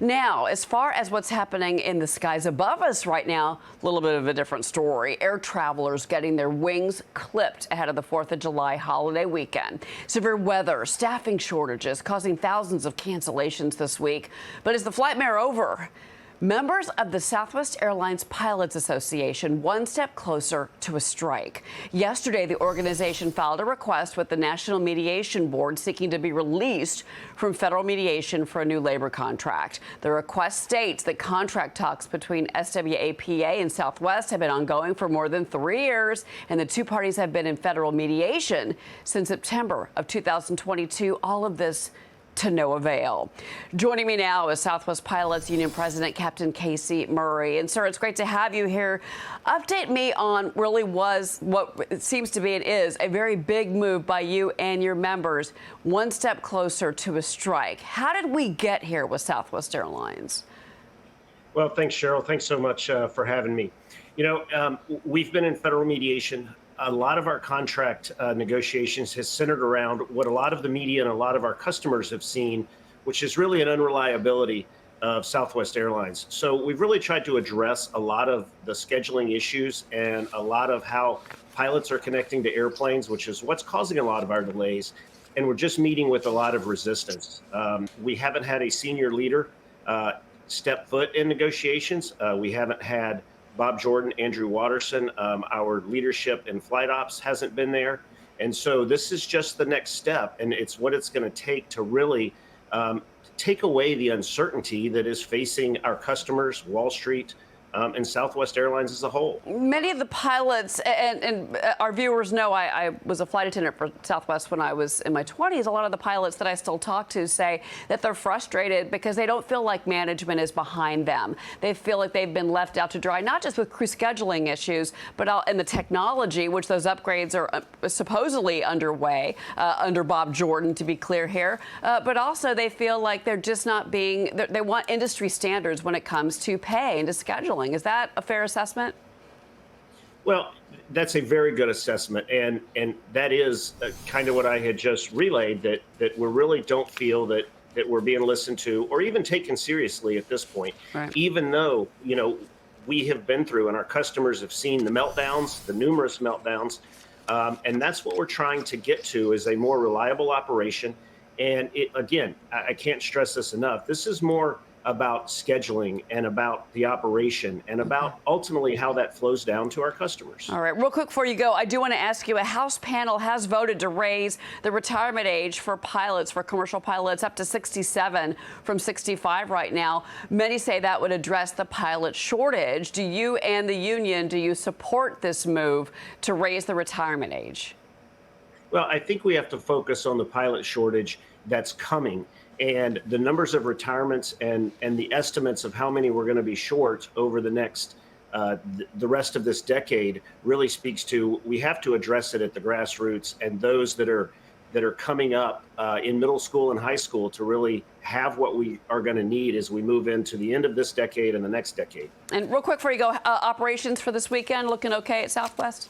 Now, as far as what's happening in the skies above us right now, a little bit of a different story. Air travelers getting their wings clipped ahead of the 4th of July holiday weekend. Severe weather, staffing shortages causing thousands of cancellations this week. But is the flightmare over? Members of the Southwest Airlines Pilots Association one step closer to a strike. Yesterday, the organization filed a request with the National Mediation Board seeking to be released from federal mediation for a new labor contract. The request states that contract talks between SWAPA and Southwest have been ongoing for more than 3 years, and the two parties have been in federal mediation since September of 2022. All of this to no avail. Joining me now is Southwest Pilots Union President Captain Casey Murray. And sir, it's great to have you here. Update me on really was what it seems to be and is a very big move by you and your members, one step closer to a strike. How did we get here with Southwest Airlines? Well, thanks, Cheryl. Thanks so much for having me. We've been in federal mediation. A lot of our contract negotiations has centered around what a lot of the media and a lot of our customers have seen, which is really an unreliability of Southwest Airlines. So we've really tried to address a lot of the scheduling issues and a lot of how pilots are connecting to airplanes, which is what's causing a lot of our delays. And we're just meeting with a lot of resistance. We haven't had a senior leader step foot in negotiations. We haven't had Bob Jordan, Andrew Watterson, our leadership in flight ops hasn't been there. And so this is just the next step. And it's what it's going to take to really take away the uncertainty that is facing our customers, Wall Street, and Southwest Airlines as a whole. Many of the pilots, and our viewers know I was a flight attendant for Southwest when I was in my 20s. A lot of the pilots that I still talk to say that they're frustrated because they don't feel like management is behind them. They feel like they've been left out to dry, not just with crew scheduling issues, but in the technology, which those upgrades are supposedly underway under Bob Jordan, to be clear here. But also they feel like they're just not being, they want industry standards when it comes to pay and to scheduling. Is that a fair assessment? Well, that's a very good assessment. And that is kind of what I had just relayed, that we really don't feel that we're being listened to or even taken seriously at this point, right. Even though, we have been through and our customers have seen the meltdowns, the numerous meltdowns. And that's what we're trying to get to, is a more reliable operation. And again, I can't stress this enough. This is more about scheduling and about the operation and about ultimately how that flows down to our customers. All right, real quick before you go, I do want to ask you, a House panel has voted to raise the retirement age for pilots, for commercial pilots, up to 67 from 65 right now. Many say that would address the pilot shortage. Do you and the union, do you support this move to raise the retirement age? Well, I think we have to focus on the pilot shortage that's coming. And the numbers of retirements and the estimates of how many we're going to be short over the next, the rest of this decade really speaks to, we have to address it at the grassroots and those that are coming up in middle school and high school to really have what we are going to need as we move into the end of this decade and the next decade. And real quick before you go, operations for this weekend looking okay at Southwest?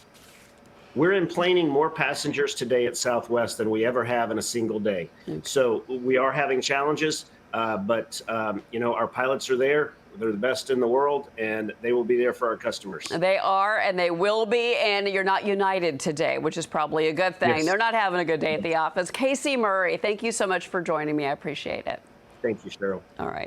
We're enplaning more passengers today at Southwest than we ever have in a single day. So we are having challenges, but our pilots are there. They're the best in the world, and they will be there for our customers. They are, and they will be, and you're not united today, which is probably a good thing. Yes. They're not having a good day at the office. Casey Murray, thank you so much for joining me. I appreciate it. Thank you, Cheryl. All right.